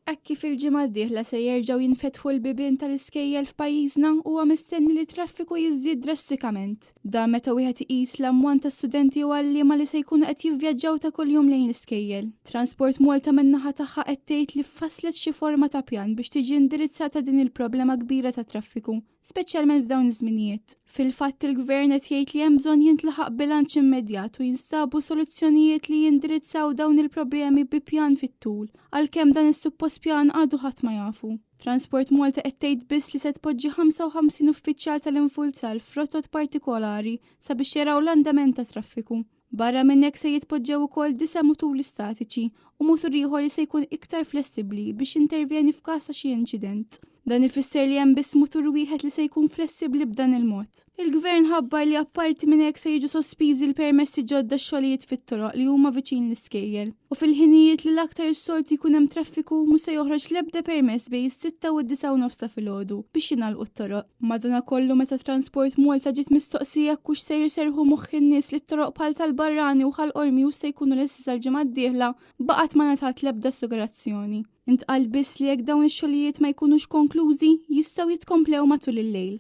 Hekk kif il-ġimgħa d-dieħla se jerġgħu jinfetħu l-bibien tal-iskejjel f'pajjiżna huwa mistenni li traffiku jiżdied drastikament. Dan meta wieħed iqis l-ammont ta' studenti u għalliema li se jkunu qed jivvjaġġaw ta' kuljum lejn l-iskejjel. Transport Malta min-naħa tagħha qed tgħid li faslet xi forma ta' pjan biex tiġi indirizzata din il-problema kbira ta' traffiku, speċjalment f'dawn iż-żminijiet. Fil-fatt il-Gvern qed jgħid li hemm bżonn jintlaħaq bilanċ immedjat u jinstabu soluzzjonijiet li jindirizzaw dawn il-problemi bi pjan fit-tul, għalkemm dan is-suppost pjan għadu ħadd ma jafu. Transport Malta qed tgħid biss li se tpoġġi 55 uffiċjal tal-infurzar f'rotot partikolari sabiex jaraw l-andament ta' traffiku. Barra minn hekk se jitpoġġew ukoll 9 muturi statiċi u mutur ieħor li se jkun iktar flessibbli biex intervjeni f'każ ta' xi inċident. Dan ifisser li hemm biss mutur wieħed li se jkun flessibbli b'dan il-mod. Il-Gvern ħabbar li apparti minn hekk se jiġu sospiżi l-permessi ġodda x-xogħlijiet fit-toroq li huma viċin l-iskejjel. U fil-ħinijiet li l-aktar is-solti jkun hemm traffiku mhux se joħroġ l-ebda permess bejn is-6 u d-9 filgħodu biex jingħalqu t-toroq. Madankollu meta Transport Malta ġiet mistoqsija kux se jirserħu moħħ in-nies li t-toroq bħal tal-Barrani u ħal-Qormi u se jkunu l-istess għal-ġimgħa d-dieħla baqgħet ma ngħatat l-ebda assigurazzjoni. Intqal biss li jekk dawn ix-xogħlijiet ma jkunux konklużi jistgħu jitkomplew matul il-lejl.